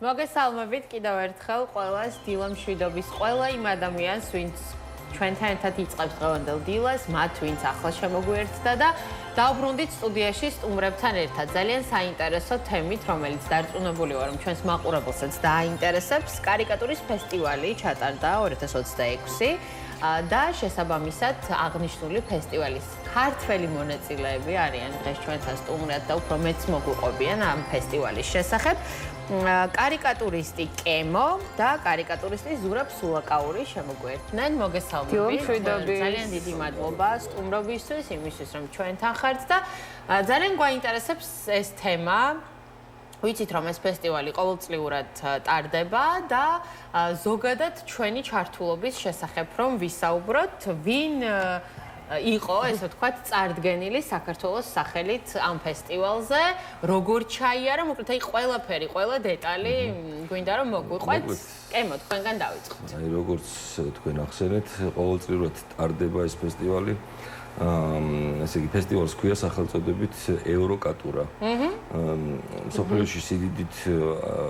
მოგესალმებით კიდევ ერთხელ ყველას დილა მშვიდობის ყველა იმ ადამიანს, ვინც ჩვენთან ერთად იწყებს დღევანდელ დილას, მათ ვინც ახლა შემოგვიერთდა და დავბრუნდით სტუდიაში სტუმრებთან ერთად. ძალიან საინტერესო თემით, რომელიც დარწმუნებული ვარ, რომ ჩვენს მაყურებელსაც დააინტერესებს. კარიკატურის ფესტივალი ჩატარდა 2026 და შესაბამისად აღნიშნული ფესტივალის ქართველი მონაწილეები არიან დღეს ჩვენთან სტუმრად და უფრო მეც მოგვიყვებიან ამ ფესტივალის შესახებ. კარიკატურისტი კემო და კარიკატურისტი ზურაბ სულაკაური შემოგვიერთდნენ. მოგესალმებით. ძალიან დიდი მადლობა სტუმრობისთვის, იმისთვის რომ ჩვენთან ხართ და ძალიან გვაინტერესებს ეს თემა. ვიცით რომ ეს ფესტივალი ყოველწლიურად ტარდება და ზოგადად ჩვენი ჩართულობის შესახებ რომ ვისაუბროთ, ვინ იყო, ესე ვთქვათ, წარდგენილი საქართველოს სახელით ამ ფესტივალზე, როგორ ჩაიარა, მოკლედ აი ყველაფერი, ყველა დეტალი გვინდა რომ მოგვიყვეთ. კემო, თქვენგან დავიწყოთ. აი როგორც თქვენ ახსენეთ, ყოველწლიურად ტარდება ეს ფესტივალი. ესე იგი ფესტივალს ქვია სახელწოდებით ევროკატურა. მსოფლიოში სიდიდით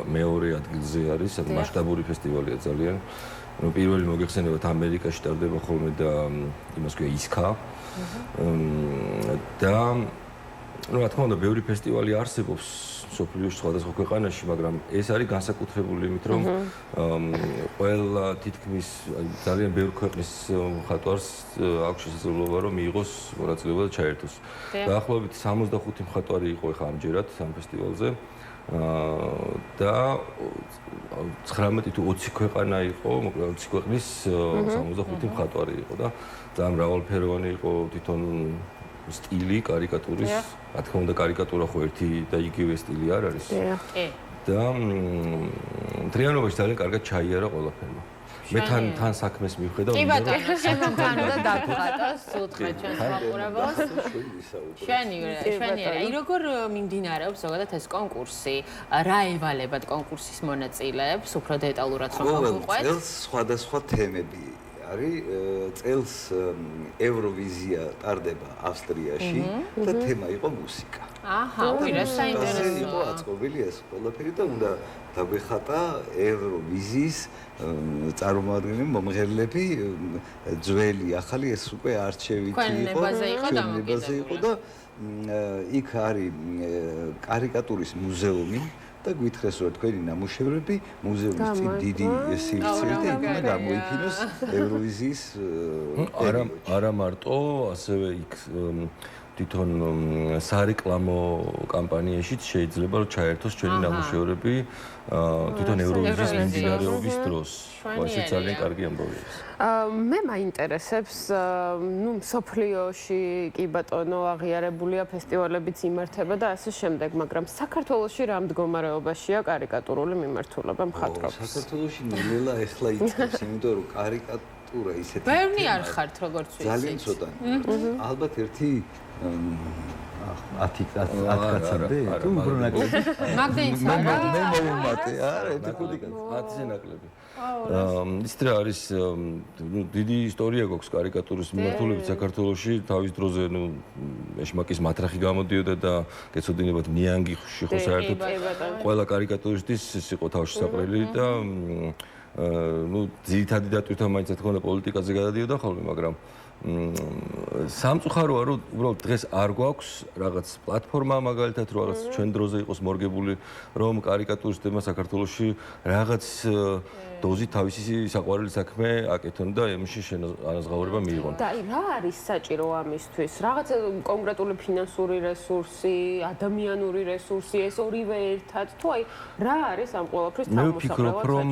მეორე ადგილზე არის, მასშტაბური ფესტივალია ძალიან. პირველი მოგეხსენებათ ამერიკაში ტარდება ხოლმე და იმას ქვია ისკა. და რა თქმა უნდა, ბევრი ფესტივალი არსებობს მსოფლიოში სხვადასხვა ქვეყანაში, მაგრამ ეს არის განსაკუთრებული იმით, რომ ყველა თითქმის ძალიან ბევრი ქვეყნის მხატვარს აქვს შესაძლებლობა, რომ მიიღოს მონაწილეობა და ჩაერთოს. დაახლოებით 65 მხატვარი იყო ახლა ამჯერად ამ ფესტივალზე. და 19 თუ 20 ქვეყანა იყო, მოკლედ 20 ქვეყნის 65 მხატვარი იყო და ძალიან მრავალფეროვანი იყო თვითონ სტილი კარიკატურის. რა თქმა უნდა, კარიკატურა ხო ერთი და იგივე სტილი არ არის. და მთლიანობაში ძალიან კარგად ჩაიარა ყველაფერმა. მე თან საქმეს მივხედავ. კი ბატონო, შემოგან და დაგხატოს, უთხრეთ ჩვენს მაყურებელს. შენი, აი როგორ მიმდინარეობს ზოგადად ეს კონკურსი? რა ევალებათ კონკურსის მონაწილეებს? უფრო დეტალურად ხომ მოგვიყვეთ? წელს სხვადასხვა თემები არის. წელს ევროვიზია ტარდება ავსტრიაში და თემა იყო მუსიკა. აჰა, რა საინტერესოა. იყო აწყობილი ეს ყველაფერი და უნდა დაგვეხატა ევროვიზიის წარმომადგენელი მომღერლები, ძველი, ახალი, ეს უკვე არჩევითი იყო და იქ არის კარიკატურის მუზეუმი და გვითხრეს რომ თქვენი ნამუშევრები მუზეუმის წინ დიდი სივრცეებით და იქ უნდა გამოიფინოს ევროვიზიის არა მარტო, ასევე იქ თვითონ სარეკლამო კამპანიაშიც შეიძლება რომ ჩაერთოს ჩვენი ნამუშევრები თვითონ ევროვიზიის მიმდინარეობის დროს. ეს ძალიან კარგი ამბავია. მე მაინტერესებს, მსოფლიოში კი ბატონო აღიარებულია ფესტივალებიც იმართება და ასე შემდეგ, მაგრამ საქართველოში რა მდგომარეობაშია კარიკატურული მიმართულება მხატვრობს? საქართველოში ნელა ახლა იწყებს, იმიტომ რომ კარიკატურა ისეთი ბევრი არ ხართ როგორც ვიცით. ძალიან ცოტა. ალბათ ერთი 10 კაცამდე თუ უფრო ნაკლები. მაგდენს არა? მე მოვუმატე, არა, ერთი 5 კაცი. 10-ზე ნაკლები. ის რა არის, დიდი ისტორია გვაქვს კარიკატურის მიმართულებით საქართველოში. თავის დროზე, ეშმაკის მათრახი გამოდიოდა და გეცოდინებათ ნიანგიში ხო საერთოდ ყველა კარიკატურისტის ის იყო თავშესაყრელი და ძირითადი დატვირთვა მაინც რა თქმა უნდა პოლიტიკაზე გადადიოდა ხოლმე, მაგრამ სამწუხაროა რომ უბრალოდ დღეს არ გვაქვს რაღაც პლატფორმა მაგალითად რომ რაღაც ჩვენ დროზე იყოს მორგებული რომ კარიკატურის თემა საქართველოში რაღაც დოზით თავისი საყვარელი საქმე აკეთონ და ემში ანაზღაურება მიიღონ. და აი რა არის საჭირო ამისთვის? რაღაც კონკრეტული ფინანსური რესურსი, ადამიანური რესურსი, ეს ორივე ერთად თუ აი რა არის ამ ყველაფრის თავმოსაყრელად? მე ვფიქრობ რომ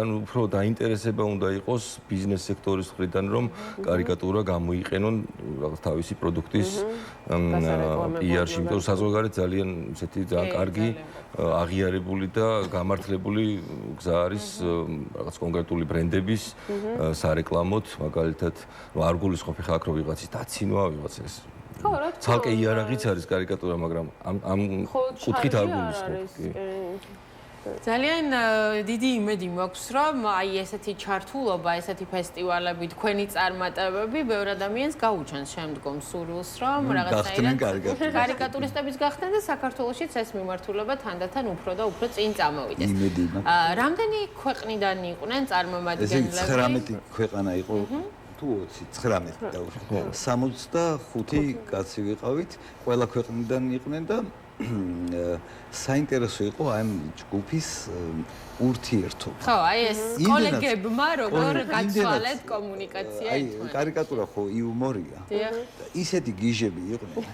ანუ უფრო დაინტერესება უნდა იყოს ბიზნეს სექტორის მხრიდან რომ კარიკატურა გამოიყენონ რაღაც თავისი პროდუქტის PR-ში, იმიტომ რომ საზღვარგარეთ ძალიან ისეთი ძალიან კარგი აღიარებული და გამართლებული გზა არის რაღაც კონკრეტული ბრენდების სარეკლამოთ, მაგალითად, არ გულისხმობ ხა აქ რომ ვიღაცის დაცინვა, ვიღაც ეს. ცალკე იარაღიც არის კარიკატურა, მაგრამ ამ კუთხით არ გულისხმობ. ძალიან დიდი იმედი მაქვს, რომ აი ესეთი ჩართულობა, ესეთი ფესტივალები, თქვენი წარმატებები ბევრ ადამიანს გაუჩენს შემდგომ სურვილს, რომ რაღაცნაირად კარიკატურისტებიც გახდნენ და საქართველოშიც ეს მიმართულება თანდათან უფრო და უფრო წინ წამოვიდეს. იმედი მაქვს. რამდენი ქვეყნიდან იყვნენ წარმომადგენლები? 19 ქვეყანა იყო. თუ 19 და 65 კაცი ვიყავით, ყველა ქვეყნიდან იყვნენ და საინტერესო იყო ამ ჯგუფის ურთიერთობა. ხო, აი ეს კოლეგებმა როგორ გაცვალეთ კომუნიკაცია აი ერთმანეთთან. კარიკატურა ხო იუმორია. და ისეთი გიჟები იყვნენ.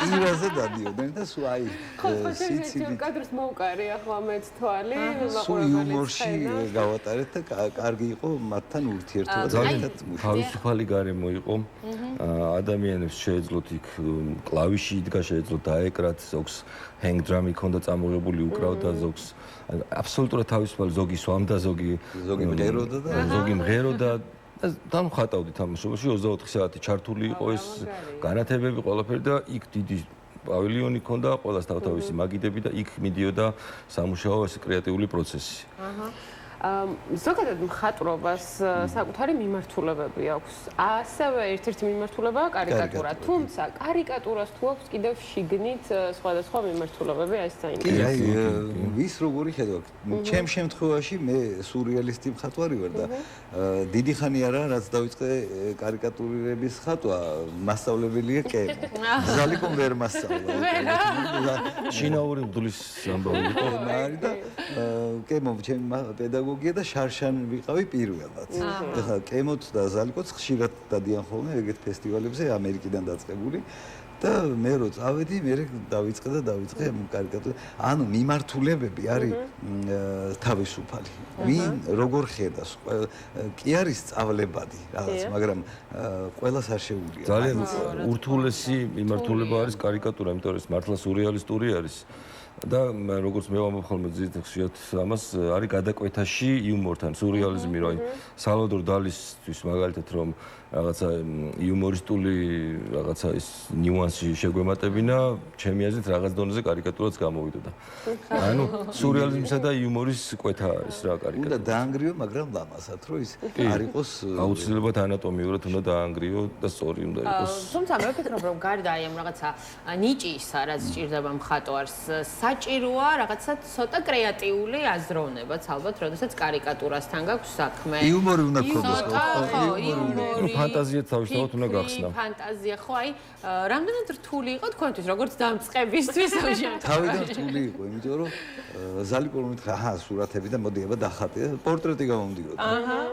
პირაზე დადიოდნენ და სულ აი სიცილი კადრს მოვკარი ახლა მეც თვალი, სულ იუმორში გავატარეთ და კარგი იყო მათთან ურთიერთობა. ძალიან თავისუფალი გარემო იყო. ადამიანებს შეეძლოთ იქ კლავიში იდგა, შეეძლოთ დაეკრათ, ზოგს hang drum იქონდა წამოღებული უკრავდა, ზოგს აბსოლუტურად თავისუფალი, ზოგი სვამდა, ზოგი მღეროდა და დამხატავდი თამაშობაში 24 საათი ჩართული იყო ეს განათებები ყველაფერი და იქ დიდი პავილიონი ქონდა, ყველას თავთავისი მაგიდები და იქ მიდიოდა სამუშაო ეს კრეატიული პროცესი. ზოგადად მხატვრობას საკუთარი მიმართულებები აქვს. ასევე ერთ-ერთი მიმართულებაა კარიკატურა. თუმცა კარიკატურას თუ აქვს კიდევ შიგნით სხვადასხვა მიმართულებები, ეს საინტერესოა. კი, აი, ვის როგორი ხედავ. ჩემ შემთხვევაში მე სურეალისტი მხატვარი ვარ და დიდი ხანი არა, რაც დავიწყე კარიკატურირების ხატვა, მასწავლებელია კემო. ზალიკომ ვერ მასწავლა. შინაური მღვდლის ამბავი იყო. არის და კემო ჩემი პედაგოგია და შარშან ვიყავი პირველად. ეხლა კემოც და ზალიკოც ხშირად დადიან ხოლმე ეგეთ ფესტივალებზე ამერიკიდან დაწყებული და მე რო წავედი, მე დავიწყე კარიკატურა. ანუ მიმართულებები არის თავისუფალი. ვინ როგორ ხედავს, კი არის სწავლებადი რაღაც, მაგრამ ყველას არ შეუძლია. ძალიან ურთულესი მიმართულება არის კარიკატურა, იმიტომ რომ ეს მართლა სურეალისტური არის. და როგორც მე ვამბობ ხოლმე ძირითადად ამას არის გადაკვეთაში იუმორთან, სურეალიზმი, რომ აი სალვადორ დალისთვის მაგალითად რომ რაღაცა იუმორისტული რაღაცა ის ნიუანსი შეგვემატებინა, ჩემი აზრით რაღაც დონეზე კარიკატურაც გამოვიდოდა. ანუ სურეალიზმისა და იუმორის კვეთა ის რა კარიკატურა. უნდა დაანგრიო, მაგრამ ლამაზად, რომ ის არ იყოს აუცილებლად ანატომიურად უნდა დაანგრიო და სწორი უნდა იყოს. თუმცა მე ვფიქრობ, რომ გარდა აი ამ რაღაცა ნიჭისა, რაც სჭირდება მხატვარს, საჭიროა რაღაცა ცოტა კრეატიული აზროვნებაც ალბათ, როდესაც კარიკატურასთან გაქვს საქმე. იუმორი უნდა გქონდეს. ხო, იუმორი. ფანტაზიაც თავისთავად უნდა გახსნა. ფანტაზია ხო, აი, რამდენად რთული იყო თქვენთვის, როგორც დამწყებისთვის ამ შემთხვევაში? თავიდან რთული იყო, იმიტომ რომ ზალიკომ მითხრა, აჰა, სურათები და მოდი აბა დახატე, პორტრეტი გამომდიოდა.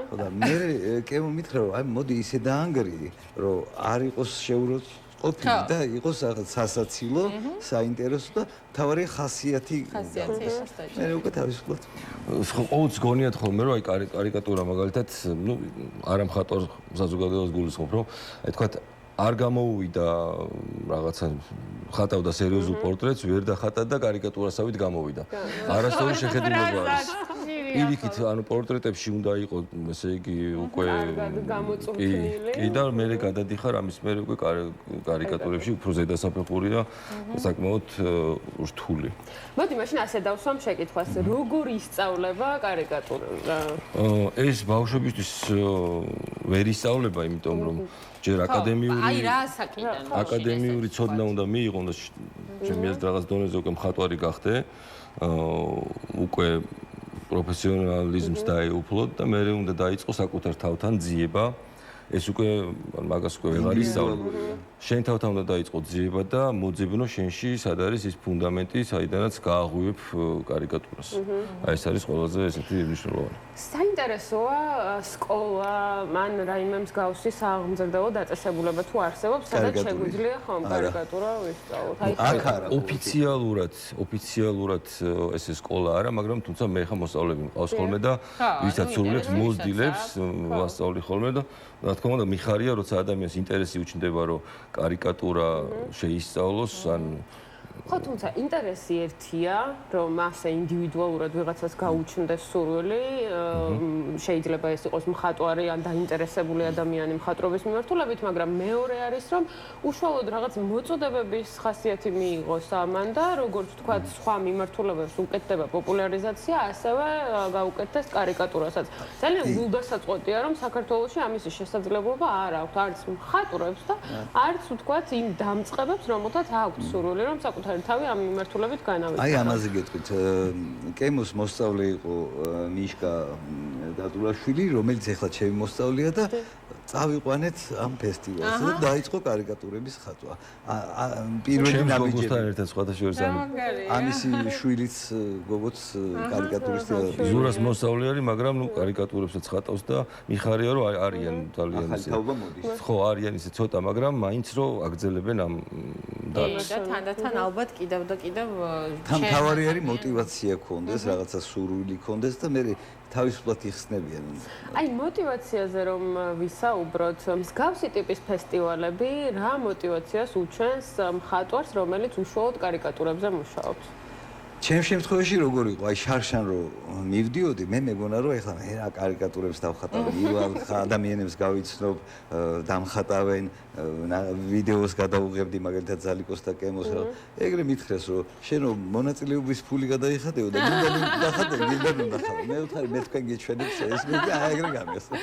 ხო და მე კემო მითხრა, რომ აი მოდი ისე დაანგრიე, რომ არ იყოს შეუროც ყოფილი და იყოს რაღაც სასაცილო, საინტერესო და თავარი ხასიათი. მე უკვე თავისუფლად. ყოველთვის გონიათ ხოლმე რომ აი კარიკატურა მაგალითად, ნუ არა მხატვარ საზოგადოებას გულისხმობ, რომ აი თქვათ არ გამოუვიდა რაღაცა ხატავდა სერიოზულ პორტრეტს, ვერ დახატა და კარიკატურასავით გამოვიდა. არასდროს შეხედულება არის. პირიქით, ანუ პორტრეტებში უნდა იყოს, ესე იგი, უკვე გამოწურთნილი. კი და მე გადადიხარ ამის მერე უკვე კარიკატურებში უფრო ზედასაფეხურია საკმაოდ რთული. მოდი მაშინ ასე დავსვამ შეკითხვას, როგორ ისწავლება კარიკატურა? ეს ბავშვებისთვის ვერ ისწავლება, იმიტომ რომ ჯერ აკადემიური ცოდნა უნდა მიიღონ და ჩემი აზრით რაღაც დონეზე უკვე მხატვარი გახდე, უკვე პროფესიონალიზმს დაეუფლოთ და მე უნდა დაიწყო საკუთარ თავთან ძიება. ეს უკვე მაგას უკვე ვეღარ ისწავლებ. შენ თავთან უნდა დაიწყო ძიება და მოძებნო შენში სად არის ის ფუნდამენტი, საიდანაც გააღვივებ კარიკატურას. აი ეს არის ყველაზე ესეთი მნიშვნელოვანი. საინტერესოა სკოლა, მან რაიმე მსგავსი სააღმზრდელო დაწესებულება თუ არსებობს, სადაც შეგვიძლია ხომ კარიკატურა ვისწავლოთ. აქ არა. ოფიციალურად ესე სკოლა არა, მაგრამ თუმცა მე ხა მოსწავლეები მყავს ხოლმე და ვისაც სრულებს მოსდილებს, ვასწავლი ხოლმე და რა თქმა უნდა მიხარია, როცა ადამიანს ინტერესი უჩნდება, რომ კარიკატურა შეისწავლოს, ან ხო, თუმცა ინტერესი ერთია, რომ ასე ინდივიდუალურად ვიღაცას გაუჩნდეს სურვილი, შეიძლება ეს იყოს მხატვარი ან დაინტერესებული ადამიანი მხატვრობის მიმართულებით, მაგრამ მეორე არის, რომ უშუალოდ რაღაც მოწოდებების ხასიათი მიიღოს ამან და როგორც ვთქვათ, სხვა მიმართულებებს უკეთდება პოპულარიზაცია, ასევე გაუკეთდეს კარიკატურასაც. ძალიან გულდასაწყვეტია, რომ საქართველოში ამის შესაძლებლობა არ აქვს არც მხატვრებს და არც ვთქვათ იმ დამწყებებს, რომელთაც აქვთ სურვილი, რომ საკუთარი თავი ამ მიმართულებით განავიწყდეს. აი ამაზე გეტყვით, კემოს მოსწავლე იყო მიშკა დადულაშვილი, რომელიც ახლა ჩემი მოსწავლეა და წავიყვანეთ ამ ფესტივალზე და დაიწყო კარიკატურების ხატვა. პირველი ნაბიჯები ერთად სხვადასხვა ამისი შვილიც გოგოც კარიკატურისტია. ზურას მოსწავლე არის, მაგრამ ნუ კარიკატურებსაც ხატავს და მიხარია რომ არიან ძალიან ახალი თაობა მოდის. ხო, არიან ისე ცოტა, მაგრამ მაინც რომ აგრძელებენ ამ დარგს. და თანდათან ალბათ კიდევ და კიდევ თავარი არის мотиваცია ქონდეს, რაღაცა სურვილი ქონდეს და მე თავისუფლად იხსნებიან. აი мотиваციაზე რომ ვისაუბროთ, მსგავსი ტიპის ფესტივალები რა мотиваციას უჩვენს მხატვარს, რომელიც უშუალოდ კარიკატურებზე მუშაობს? ჩემ შემთხვევაში როგორ იყო, აი შარშან რო მივდიოდი, მე მეგონა რომ ეხლა მე რა კარიკატურებს დავხატავ, ივალ ადამიანებს გავიცნობ, დამხატავენ, ვიდეოს გადავუღებდი მაგალითად ზალიკოს და კემოს რა. ეგრე მითხრეს რომ შენ რომ მონაწილეობის ფული გადაიხადეო და გინდა ნახავ. მე ვთქვი მე თქვენ გიჩვენებთ ეს მე და ეგრე გამიხსნა.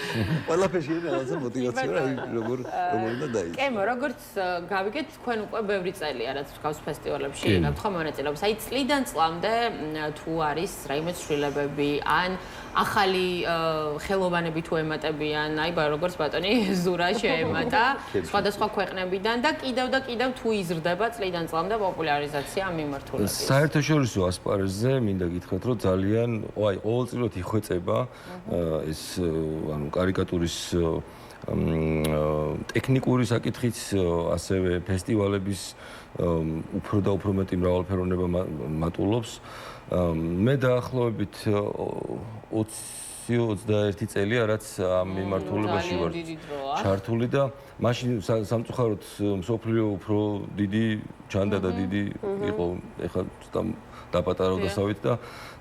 ყველაფერში რაღაცა мотиваცია რა როგორ უნდა დაიწყო. კემო, როგორც გავიგეთ, თქვენ უკვე ბევრი წელია რაც გავს ფესტივალებში იღებთ ხო მონაწილეობას. აი წლიდან წლამდე თუ არის რაიმე ცვლილებები ან ახალი ხელოვანები თუ ემატებიან, აი როგორც ბატონი ზურა შეემატა სხვადასხვა ქვეყნებიდან და კიდევ თუ იზრდება წლიდან წლამდე პოპულარიზაცია ამ მიმართულებით. საერთაშორისო ასპარეზზე მინდა გითხრათ, რომ ძალიან ყოველწლიურად იხვეწება ეს ანუ კარიკატურის ტექნიკური საკითხიც, ასევე ფესტივალების უფრო და უფრო მეტი მრავალფეროვნება მატულობს. მე დაახლოებით 20-21 წელია, რაც ამ მიმართულებაში ვარ ჩართული და მაშინ სამწუხაროდ მსოფლიო უფრო დიდი ჩანდა და დიდი იყო, ეხლა დაპატარავდა სავით და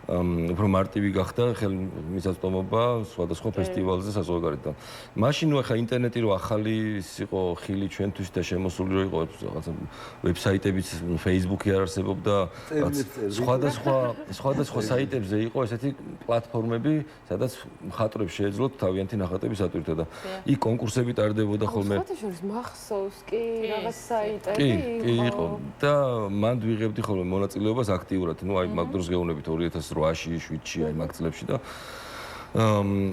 უფრო მარტივი გახდა ხელმისაწვდომობა სხვადასხვა ფესტივალზე საზღვარგარეთ და მაშინ ახლა ინტერნეტი რო ახალი იყო ხილი ჩვენთვის და შემოსული რო იყო რაღაცა ვებსაიტებიც Facebook-ი არ არსებობდა სხვადასხვა საიტებზე იყო ესეთი პლატფორმები სადაც მხატვრებს შეეძლოთ თავიანთი ნახატების ატვირთა და იქ კონკურსები ტარდებოდა ხოლმე ფოტოშორის მახსოვს კი რაღაც საიტები იყო და მანდ ვიღებდი ხოლმე მონაწილეობას აქტიურად ნუ აი მაგ დროს გეუბნებით 2008-ში, 7-ში აი მაგ წლებში და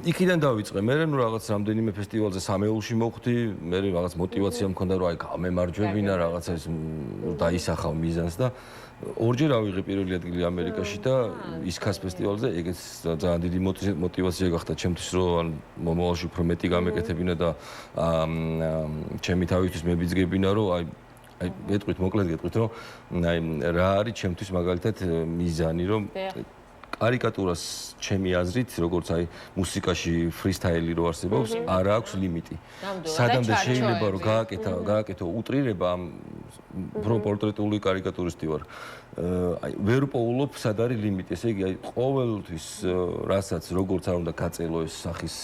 იქიდან დავიწყე. მე ნუ რაღაც რამდენიმე ფესტივალზე სამეულში მოვხდი, მე რაღაც мотиваცია მქონდა რომ აი გამემარჯვებინა რაღაცა ის დაისახავ მიზანს და ორჯერ ავიღე პირველი ადგილი ამერიკაში და ისქას ფესტივალზე, ეგეც ძალიან დიდი мотиваცია გახდა ჩემთვის რომ მომავალში უფრო მეტი გამეკეთებინა და ჩემი თავისთვის მებიძგებინა რომ აი გეტყვით მოკლედ გეტყვით რომ აი რა არის ჩემთვის მაგალითად მიზანი რომ კარიკატურას ჩემი აზრით როგორც აი მუსიკაში ფრისტაილი რო არსებობს არ აქვს ლიმიტი. სადამდე შეიძლება რომ გააკეთო უტრირება ამ პორტრეტული კარიკატურისტი ვარ. აი ვერ პოულობ სად არის ლიმიტი. ესე იგი აი ყოველთვის რასაც როგორც არ უნდა გაწელო ეს სახის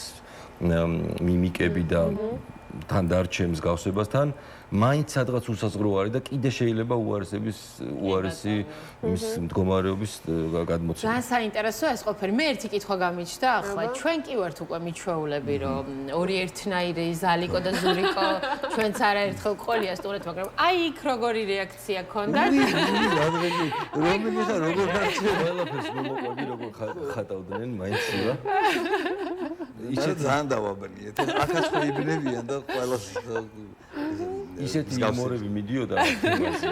მიმიკები და თან დარჩემს გავსებასთან მაინც სადღაც უსაზღვრო არის და კიდე შეიძლება უარესი მის მდგომარეობის გადმოცემა. ძალიან საინტერესოა ეს ყველაფერი. მე ერთი კითხვა გამიჩნდა ახლა. ჩვენ კი ვართ უკვე მიჩვეულები, რომ ორი ერთნაირი ზალიკო და ზურიკო ჩვენც არაერთხელ ყოლია სტუმრად, მაგრამ აი იქ როგორი რეაქცია ქონდათ? როგორ დარჩა ყველაფერს მომოყვები როგორ ხატავდნენ მაინც რა. ისე ძალიან დავაბნიეთ. ახაც ხო იბნებიან და ყველას ისეთი იმორები მიდიოდა იმაზე.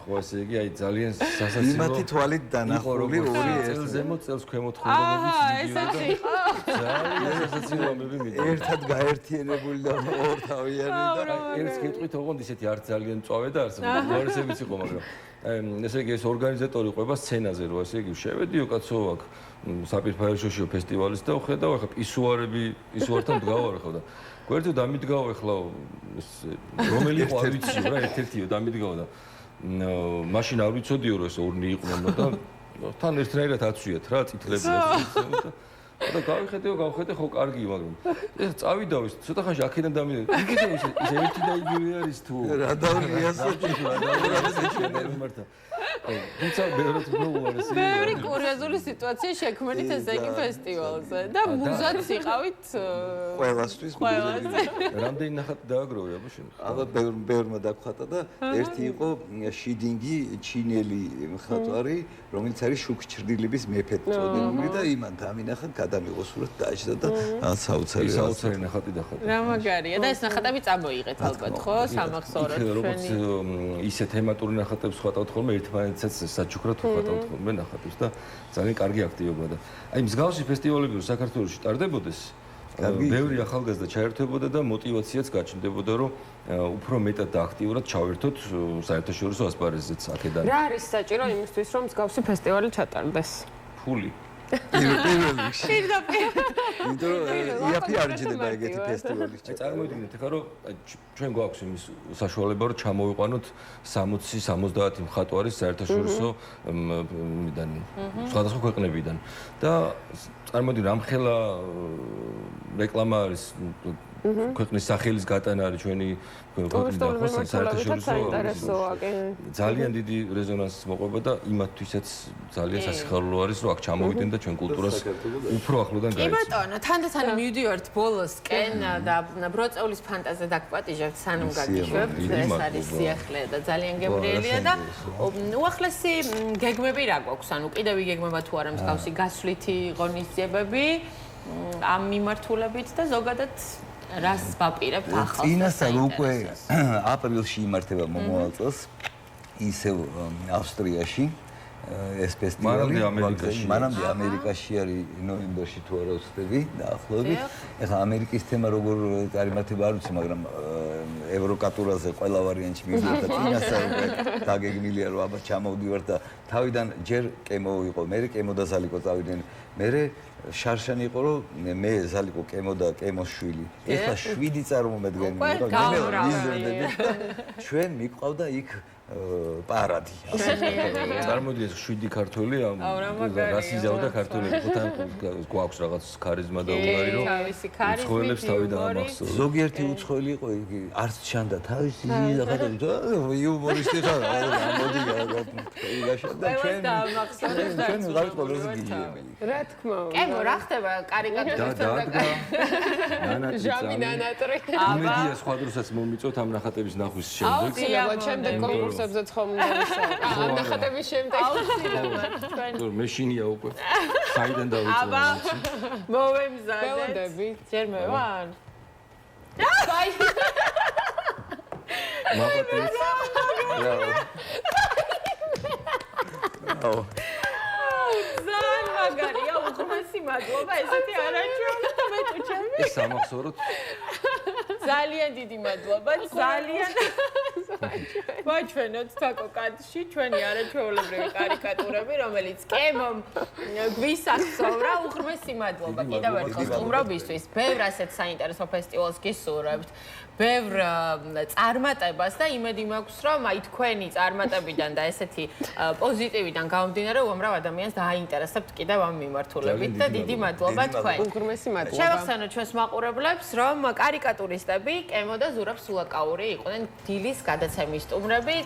ხო ესე იგი აი ძალიან სასაცილო. იმათი თვალით დანახული ორი ზემოთ წელს ქვემოთ ხუნდებოდით მიდიოდა. ძალიან სასაცილო ამბები მიდიოდა. ერთად გაერთიანებული და ორთავიანი და ერთს გეტყვით ოღონდ ისეთი არ ძალიან მწვავე და არსებობდა. უარესებიც იყო მაგრამ ესე იგი ეს ორგანიზატორი ყვება სცენაზე რო ესე იგი შევედიო კაცო აქ საპირფარეშოშიო ფესტივალის და ვხედავ ახლა პისუართან მდგავარ ხო და გვერდზე დამიდგავ ახლა რომელი იყო არ ვიცი რა ერთ-ერთიო დამიდგავ და მაშინ არ ვიცოდიო რომ ეს ორნი იყვნენ და თან ერთნაირად აცვიათ რა წითლები და გავხედე ხო კარგი მაგრამ ეხლა წავიდავ ცოტა ხანში აქედან დამიდე იქიდან ის ერთი და იგივე არის თუ რა დავიასოჭი მართა თუმცა ბევრად მოუარეს ბევრი კურიოზული სიტუაცია შექმნით ესე იგი ფესტივალზე და მუზად იყავით ყველასთვის რამდენი ნახატი დააგროვე აბა შენ ალბათ ბევრმა დაგხვატა და ერთი იყო შიდინგი ჩინელი მხატვარი რომელიც არის შუქჩრდილების მეფედ წოდებული და იმან დამინახა გადამიღო სურათ დააჭდა და საოცარი ნახატი დახატა რა მაგარია და ეს ნახატები წამოიღეთ ალბათ ხო სამახსოვროდ როგორც ისე თემატური ნახატებს ხატავთ ხოლმე ერთმანეთსაც საჩუქრად ხატავთ ხოლმე ნახატებს და ძალიან კარგი აქტივობა და აი მსგავსი ფესტივალები რომ საქართველოში ტარდებოდეს ბევრი ახალგაზრდა ჩაერთვებოდა და мотиваციაც გაჩნდებოდა რომ უფრო მეტად და აქტიურად ჩავერთოთ საერთაშორისო ასპარეზზეც აქედან რა არის საჭირო იმისთვის რომ მსგავსი ფესტივალი ჩატარდეს ფული პირველ რიგში პირდაპირ იმიტომ რომ იაფი არ ჯდება ეგეთი ფესტივალი აი წარმოიდგინეთ ახლა რომ ჩვენ გვაქვს იმის საშუალება რომ ჩამოვიყვანოთ 60-70 მხატვარის საერთაშორისო მიდან სხვადასხვა ქვეყნებიდან და წარმოიდგინეთ რამხელა რეკლამა არის ქვეყნის სახელის გატანა არის ჩვენი ქვეყნის საერთაშორისო ძალიან დიდი რეზონანსს მოყვება და იმათთვისაც ძალიან სასიხარულო არის რომ აქ ჩამოვიდნენ და ჩვენ კულტურას უფრო ახლოდან კი ბატონო თანდათან მივდივართ ბოლოსკენ და ბროწეულის ფანტაზე დაგპატიჟებთ სანამ გაგიშვებთ ეს არის სიახლე და ძალიან გემრიელია და უახლესი გეგმები რა გვაქვს ანუ კიდევ იგეგმება თუ არა მსგავსი გასვლითი ღონისძიებები ამ მიმართულებით და ზოგადად რას ვაპირებთ ახალს წინასწარ უკვე აპრილში იმართება მომავალ წელს ისევ ავსტრიაში ეს ფესტივალი მანამდე ამერიკაში არის ნოემბერში თუ არა ვცდები დაახლოებით ეხლა ამერიკის თემა როგორ წარიმართება არ ვიცი მაგრამ ევროკატურაზე ყველა ვარიანტში მივიდივარ და წინასწარ უკვე დაგეგმილია რომ აბა ჩამოვდივარ და თავიდან ჯერ კემო იყო მე კემო და ზალიკო წავიდნენ მე შარშანი იყო რომ მე ზალიკო კემო და კემოს შვილი ეხლა 7 წარმომადგენელი იყო ჩვენ მიყვავდა იქ პარადი წარმოიდგინეთ 7 ქართველი ამ რას იზავდა ქართველები თან გვაქვს რაღაც ქარიზმა და უნარი რომ უცხოელებს თავიდან ამახსოვროს ზოგიერთი უცხოელი იყო იგი არც ჩანდა თავისი რაღაცა იუმორისტი ხარ მოდი გაშდა ჩვენ გავით ყველაზე გიგიები რა თქმა უნდა კემო რა ხდება კარიკატურისთან და ჟამი ნანატრი იმედია სხვა დროსაც მომიწოთ ამ ნახატების ნახვის შემდეგ აუცილებლად შემდეგ კონკურსებზე ცხომ ამ ნახატების შემდეგ აუცილებლად მეშინია უკვე საიდან დავიწყო აბა მოვემზადეთ ჯერ მე ვარ აი მაპატის ძალიან მაგარია უხმესი მადლობა ესეთი არაჩვეულა მე თუ ჩემი ეს სამახსოვროდ ძალიან დიდი მადლობა ძალიან ვაჩვენოთ თაკო კადრში ჩვენი არაჩვეულებრივი კარიკატურები რომელიც კემომ გვისახსოვრა უღრმესი მადლობა კიდევ ერთხელ სტუმრობისთვის ბევრ ასეთ საინტერესო ფესტივალს გისურვებთ ბევრ წარმატებას და იმედი მაქვს რომ აი თქვენი წარმატებიდან და ესეთი პოზიტივიდან გამომდინარე უამრავ ადამიანს დააინტერესებთ კიდევ ამ მიმართულებით და დიდი მადლობა თქვენ უღრმესი მადლობა შევახსენოთ ჩვენს მაყურებლებს რომ კარიკატურისტები კემო და ზურაბ სულაკაური იყვნენ დილის გადაცემის სტუმრები